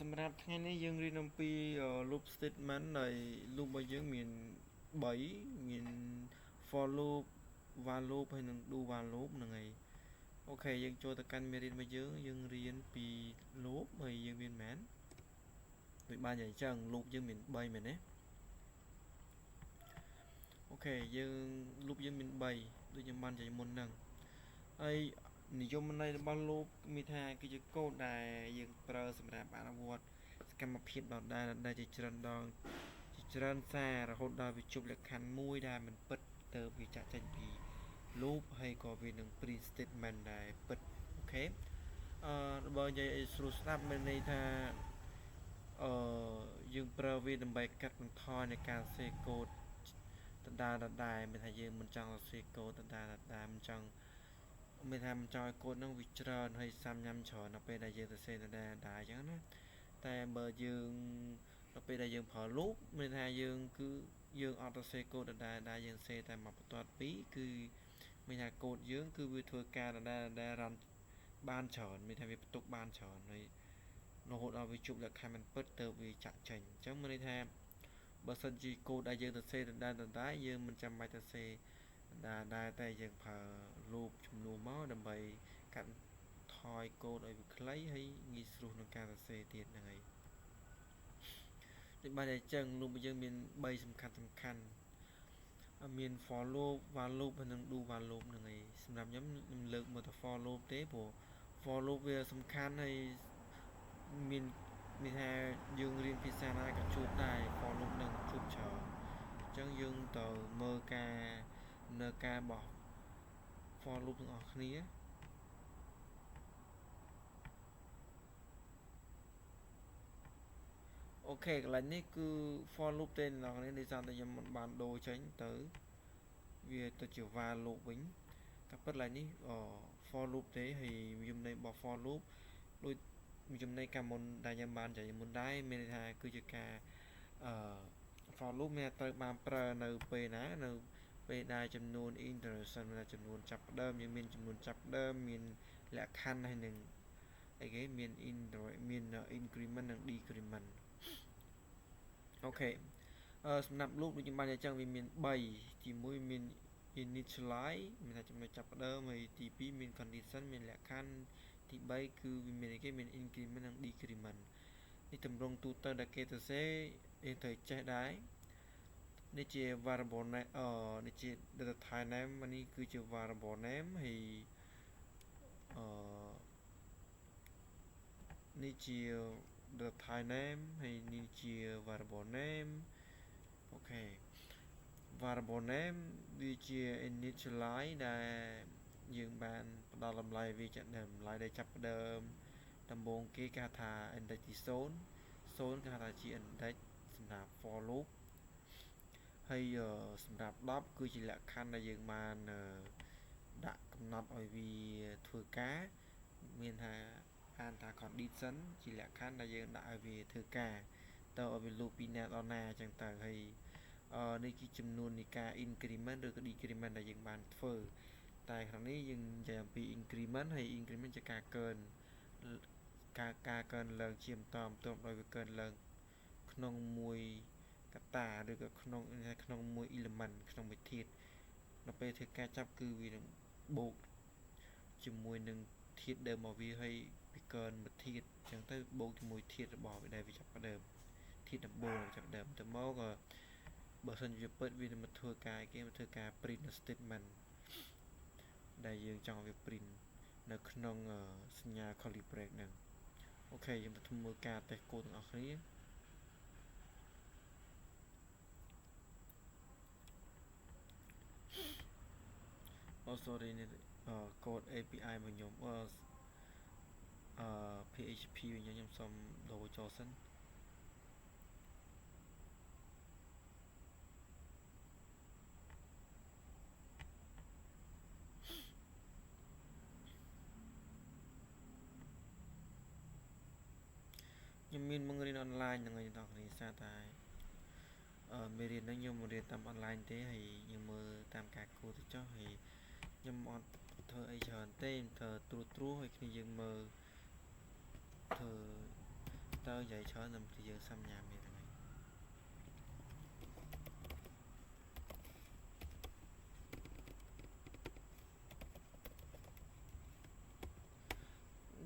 សម្រាប់ថ្ងៃនេះយើងរៀនអំពី loop statement ដែល loop របស់យើងមាន3មាន for loop while loop ហើយនិង do while loop ហ្នឹងហើយអូខេយើងចូលទៅកាន់មេរៀនរបស់យើងរៀនពី loop ហើយយើងមានមែនដូចបានយ៉ាងចឹង loop យើងមាន3មែនទេអូខេយើង loop យើងមាន3ដូចខ្ញុំបាននិយាយមុនហ្នឹងហើយនិយមន័យរបស់ loop មានថាគឺជាកូដដែលយើងប្រើសម្រាប់អនុវត្តសកម្មភាពដដែលជាច្រើនសាររហូតដល់វាជប់លក្ខខណ្ឌមួយដែលមិនពិតទៅវាចាក់ចេញពី loop ហើយក៏វានឹង print statement ដែលពិតអូខេបើនិយាយឲ្យស្រួលស្ដាប់មានន័យថាយើងប្រើវាដើម្បីកាត់បន្ថយនៃការសរសេរកូដដដែលមានថាយើងមិនចង់សរសេរកូដដដែលមិនចង់មានថាមិនចង់ឲ្យកូដហ្នឹងវាច្រើនហើយសាំញ៉ាំច្រើនដល់ពេលដែលយើងសរសេរដដែលអញ្ចឹងណាតែបើយើងដល់ពេលដែលយើងប្រើ loop មានថាយើងអត់សរសេរកូដដដែលយើងសរសេរតែមួយបន្ទាត់ពីរគឺមានថាកូដយើងគឺវាធ្វើការដដែលរ៉ាន់បានច្រើនមានថាវាបន្ទុកបានច្រើនហើយរហូតដល់វាជប់លក្ខខណ្ឌមិនពិតទៅវាចាក់ចេញអញ្ចឹងមានន័យថាបើសិនជាកូដដែលយើងសរសេរដដែលយើងមិនចាំបាច់សរសេរដែលតែយើងប្រើ loop ជំនួសមកដើម្បីកាត់ថយកូដឲ្យវាខ្លីហើយងាយស្រួលក្នុងការសរសេរទៀតហ្នឹងហើយដូចបានតែអញ្ចឹង loop យើងមាន3សំខាន់មាន for loop while loop ហើយនិង do while loop ហ្នឹងហើយសម្រាប់ខ្ញុំលើកមកតែ for loop ទេព្រោះ for loop វាសំខាន់ហើយមានថាយើងរៀនភាសាណាក៏ជួបដែរ for loop នឹងជួបច្រើនអញ្ចឹងយើងទៅមើលការរបស់ for loop ទាំងអស់គ្នាអូខេកន្លែងនេះគឺ for loop ទេអ្នកនរនេះសារតែខ្ញុំមិនបានដូរចេញទៅវាទៅជា while loop វិញតែពិតឡើយនេះ for loop ទេហើយខ្ញុំន័យរបស់ for loop ដូចខ្ញុំន័យកាលមុនដែលខ្ញុំបាននិយាយមុនដែរមានន័យថាគឺជាការfor loop មានត្រូវបានប្រើនៅពេលណានៅពេលដែលចំនួន iteration មានចំនួនចាប់ផ្ដើមយើងមានចំនួនចាប់ផ្ដើមមានលក្ខខណ្ឌហើយនឹងអីគេមាន increment និង decrement អូខេសម្រាប់ loop ដូចខ្ញុំបាននិយាយចឹងវាមាន3ទី1មាន initialize មានថាចំណុចចាប់ផ្ដើមហើយទី2មាន condition មានលក្ខខណ្ឌទី3គឺវាមានអីគេមាន increment និង decrement នេះទម្រង់ទូទៅដែលគេសរសេរយើងត្រូវចេះដែរនេះជា variable name នេះជា data type name នេះគឺជា variable name ហើយនេះជា data type name ហើយនេះជា variable name អូខេ variable name វាជា initialize ដែលយើងបានផ្ដល់តម្លៃវាចាក់តម្លៃដែលចាប់ផ្ដើមដំបូងគេគេហៅថា index ទី0គេហៅថាជា index សម្រាប់ for loop ហើយសម្រាប់10គឺជាលក្ខខណ្ឌដែលយើងបានដាក់កំណត់ឲ្យវាធ្វើការមានថាអានថា condition ជាលក្ខខណ្ឌដែលយើងដាក់ឲ្យវាធ្វើការទៅឲ្យវា loop ពីណាដល់ណាអញ្ចឹងទៅហើយនេះគឺចំនួននៃការ increment ឬក៏ decrement ដែលយើងបានធ្វើតែក្នុងនេះយើងនិយាយអំពី increment ហើយ increment ជាការកើនការកើនឡើងជាបន្តដោយវាកើនឡើងក្នុងមួយកត្តាឬក៏ក្នុងមួយ element ក្នុងមួយធាតុដល់ពេលធ្វើការចាប់គឺវានឹងបូកជាមួយនឹងធាតុដើមរបស់វាហើយវាកើនមួយធាតុអញ្ចឹងទៅបូកជាមួយធាតុរបស់វាដែលវាចាប់ផ្ដើមធាតុដំបូងចាប់ផ្ដើមទៅមកបើសិនជាពិតវានឹងមកធ្វើការគេមកធ្វើការ print statement ដែលយើងចង់វា print នៅក្នុងសញ្ញា curly brace ហ្នឹងអូខេយើងទៅធ្វើមើលការតេស្តកូដទាំងអស់គ្នាsorry នេះកូដ API របស់ខ្ញុំPHP របស់ខ្ញុំសូមដូរចូលសិនខ្ញុំមានបង្រៀនអនឡាញហ្នឹងហើយបងប្អូនសារតែមេរៀនហ្នឹងខ្ញុំរៀនតាមអនឡាញទេហើយខ្ញុំមើលតាមការគួរទៅចុះហើយខ្ញុំអត់ធ្វើអីច្រើនទេធ្វើត្រួសហើយគ្នាយើងមើលធ្វើ tơ vậy cho nằm thì giờ xăm nhà mình này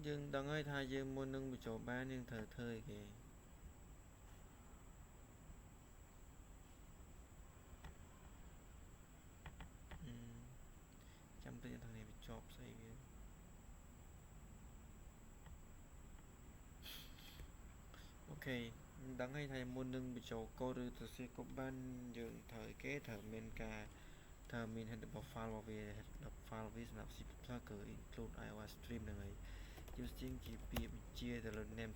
dương đằng ơi thay dương mua nâng bị chỗ ba nhưng thờ thơi kìa chăm tới thằng này bị chọc xây kìa ok đằng ơi thay mua nâng bị chỗ cô rư từ xe có ban dương thời kế thờ men ca thờ mình hay được bảo file vào về đọc file với snap zip ra cỡ include iOS stream này using GP chia từ name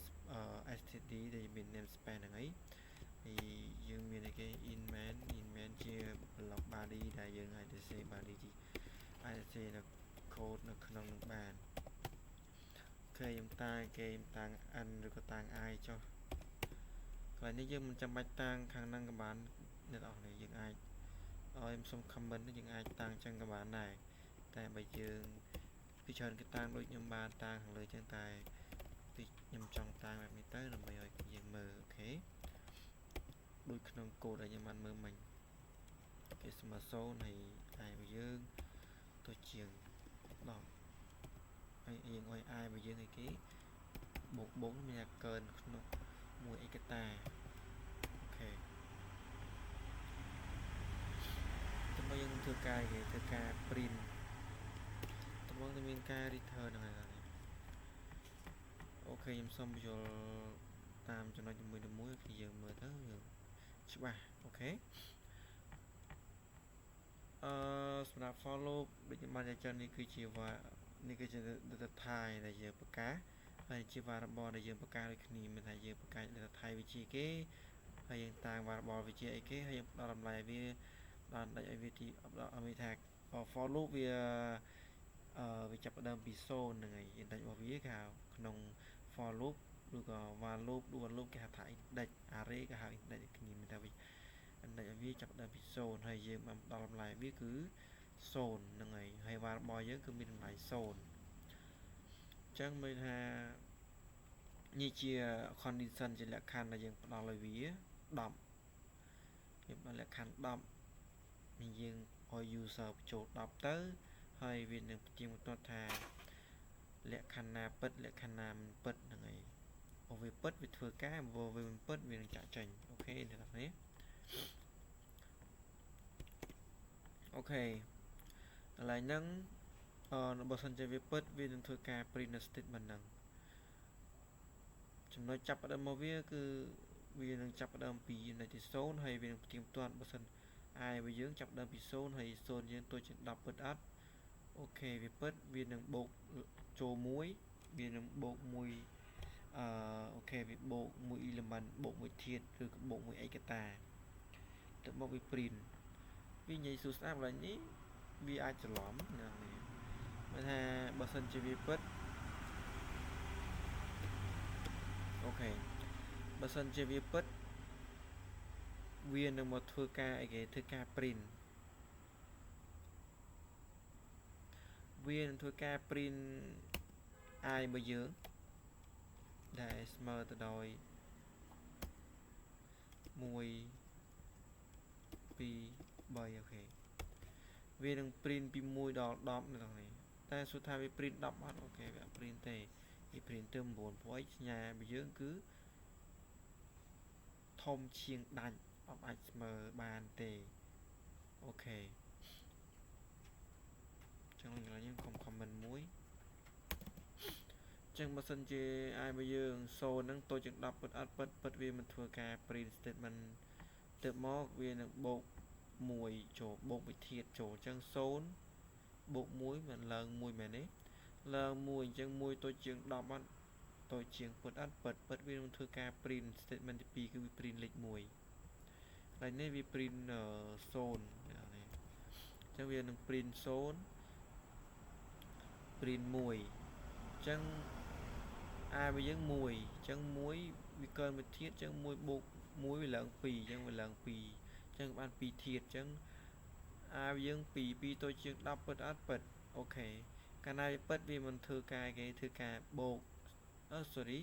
std thì mình name span này thì dương mình cái inman chia block body đại dương IDC body thì IDC là code nó không bàn ok chúng ta game tăng anh rồi có tăng ai cho lại nếu như mình chăm bạch tăng khả năng các bạn nên đọc này những ai em xong comment những ai tăng trong các bạn này tại bây giờ phía trên cái tăng đôi nhầm ba tăng hàng lời trên tài thì nhầm trong tăng là mình tới là mày ơi cái mờ ok đôi khung cô đây nhầm ăn mơ mình cái smart số này ai bây giờ tôi chuyển đó ai ngoài ai bây giờ này cái một bốn nhà cơn nó mua cái ta ok chúng ta dùng thư ca thì thư ca print chúng ta mình ca return này ok em xong bây giờ tam cho nó cho mình được muối thì giờ mới tới rồi ba okสำหรับ follow ដូចខ្ញុំបានចែកនេះគឺជានេះគឺជា Thai ដែលយើងបង្កើតហើយជាវ៉ារបស់ដែលយើងបង្កើតដូចគ្នាមានថាយើងបង្កើត data Thai វាជាគេហើយយើងតាមវ៉ារបស់វាជាអីគេហើយយើងផ្ដល់តម្លៃវាដល់ដាច់ឲ្យវាទីឲ្យវាថា follow វាចាប់ផ្ដើមពី0ហ្នឹងហើយ index របស់វាគេហៅក្នុង for loop ឬក៏ while loop គេហៅថា index array គេហៅ index គ្នាមានថាវាវាចាប់ដើមពី0ហើយយើងបានដល់តម្លៃវាគឺ0ហ្នឹងហើយវ៉ារបស់យើងគឺមានតម្លៃ0អញ្ចឹងមើលថានេះជា condition ជាលក្ខខណ្ឌដែលយើងផ្ដល់ឲ្យវា10យើងបានលក្ខខណ្ឌ10នេះយើងឲ្យ user បញ្ចូល10ទៅហើយវានឹងបញ្ជាបន្តថាលក្ខខណ្ឌណាពិតលក្ខខណ្ឌណាមិនពិតហ្នឹងហើយបើវាពិតវាធ្វើការបើវាមិនពិតវានឹងចាក់ចេញអូខេអ្នកនរគ្នាអូខេកន្លែងហ្នឹងបើសិនជាវាពិតវានឹងធ្វើការ print statement ហ្នឹងចំណុចចាប់ផ្ដើមមកវាគឺវានឹងចាប់ផ្ដើមពីនៃទី0ហើយវានឹងផ្ទៀងផ្ទាត់បើសិនអាយរបស់យើងចាប់ផ្ដើមពី0ហើយ0យើងទៅជា10ពិតអត់អូខេវាពិតវានឹងបូកចូល1វានឹងបូក1អូខេវាបូក1 element បូក1ធាតុឬក៏បូក1ឯកតាទៅមកវា print វានិយាយសួរស្ដាប់ឡើយនេះវាអាចច្រឡំណាមើលថាបើសិនជាវាពិតអូខេបើសិនជាវាពិតវានឹងមកធ្វើការអីគេធ្វើការ print វានឹងធ្វើការ print i របស់យើងដែលស្មើទៅដោយ1 2 3អូខេវានឹង print ពី1ដល់10នៅក្នុងនេះតែសួរថាវា print 10អត់អូខេវា print ទេវា print ទៅ9ព្រោះអីសញ្ញារបស់យើងគឺធំជាងដាច់អត់អាចស្មើបានទេអូខេចឹងឡើយយើងខំ comment មួយចឹងបើសិនជាអាយរបស់យើង0ហ្នឹងតូចជាង10ពិតអត់ពិតវាមិនធ្វើការ print statement ទៅមកវានឹងបូក1ចូលបូកវិធាតុចូលចឹង0បូក1មិនឡើង1មែនទេឡើង1អញ្ចឹង1តូចជាង10អត់តូចជាងពិតអត់ពិតវានឹងធ្វើការ print statement ទី2គឺវា print លេខ1ហើយនេះវា print 0អញ្ចឹងវានឹង print 0 print 1អញ្ចឹងអារបស់យើង1អញ្ចឹង1វាកើនមួយធាតុអញ្ចឹង1បូក1វាឡើង2អញ្ចឹងវាឡើង2អញ្ចឹងបាន2ធាតុអញ្ចឹងអាយើង2តូចជាង10ពិតអត់ពិតអូខេកាលណាវាពិតវាមិនធ្វើការគេធ្វើការបូកsorry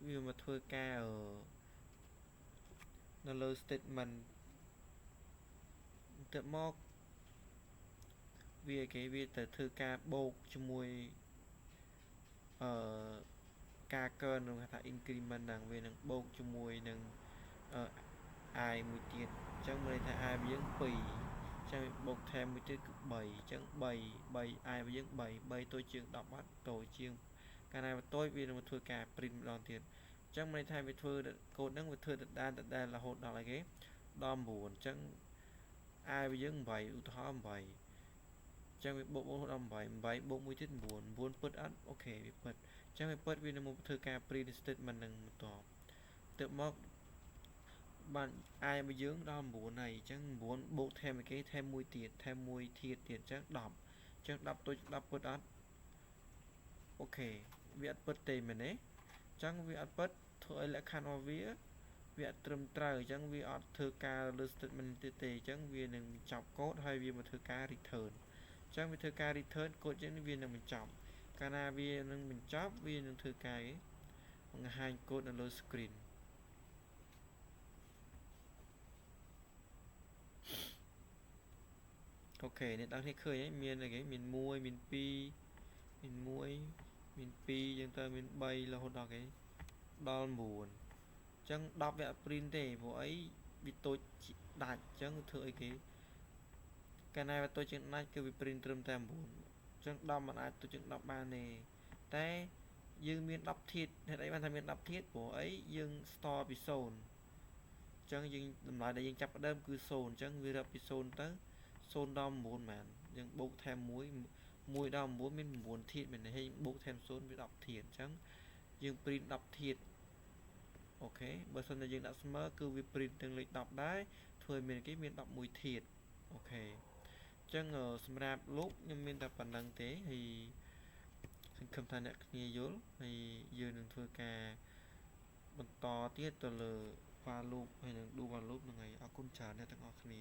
វាមកធ្វើការនៅលើ statement ទៅមកវាគេវាទៅធ្វើការបូកជាមួយអឺការកើននឹងថា increment ហ្នឹងវានឹងបូកជាមួយនឹងi មួយទៀតអញ្ចឹងមានន័យថា i របស់យើង2អញ្ចឹងបូកថែមមួយទៀតគឺ3អញ្ចឹង3 i របស់យើង3តូចជាង10បាត់តូចជាងកាលណាតូចវានឹងធ្វើការ print ម្ដងទៀតអញ្ចឹងមានន័យថាវាធ្វើកូដហ្នឹងវាធ្វើដដែលរហូតដល់អីគេដល់9អញ្ចឹង i របស់យើង8ឧទាហរណ៍8អញ្ចឹងវាបូកដល់8បូកមួយទៀត9ពិតអត់អូខេវាពិតអញ្ចឹងវាពិតវានឹងមកធ្វើការ print statement នឹងបន្ទាប់ទៅមកបាន i របស់យើងដល់9ហើយអញ្ចឹង9បូកថែមអីគេថែមមួយទៀតថែមមួយទៀតអញ្ចឹង10អញ្ចឹង10តូច10ពិតអត់អូខេវាអត់ពិតទេមែនទេអញ្ចឹងវាអត់ពិតធ្វើឲ្យលក្ខខណ្ឌរបស់វាអត់ត្រឹមត្រូវអញ្ចឹងវាអត់ធ្វើការលើ statement ទៀតទេអញ្ចឹងវានឹងបញ្ចប់កូដហើយវាមកធ្វើការ return អញ្ចឹងវាធ្វើការ return កូដយើងវានឹងបញ្ចប់កាលណាវានឹងបញ្ចប់វានឹងធ្វើការបង្ហាញកូដនៅលើ screen អូខេអ្នកទាំងនេះឃើញហើយមានអីគេមាន1មាន2មាន1មាន2ចឹងទៅមាន3រហូតដល់គេដល់9អញ្ចឹង10វាអត់ print ទេព្រោះអីវាតូចដាច់អញ្ចឹងធ្វើអីគេកាលណាវាតូចជាងដាច់គឺវា print ត្រឹមតែ9អញ្ចឹង10មិនអាចតូចជាង10បានទេតែយើងមាន10ធាតុហេតុអីបានថាមាន10ធាតុព្រោះអីយើង store ពី0អញ្ចឹងយើងតម្លៃដែលយើងចាប់ផ្ដើមគឺ0អញ្ចឹងវារាប់ពី0ទៅ0ដល់9បានយើងបូកថែម1ដល់9មាន9ធាតុមែនទេហើយបូកថែម0វា10ធាតុអញ្ចឹងយើង print 10ធាតុអូខេបើសិនតែយើងដាក់ស្មើគឺវា print ទាំងលេខ10ដែរធ្វើឲ្យមានគេមាន11ធាតុអូខេអញ្ចឹងសម្រាប់លោកខ្ញុំមានតែប៉ុណ្្នឹងទេហើយសង្ឃឹមថាអ្នកគ្នាយល់ហើយយើងនឹងធ្វើការបន្តទៀតទៅលើ while loop ហើយនឹង do while loop ហ្នឹងហើយអរគុណច្រើនអ្នកទាំងអស់គ្នា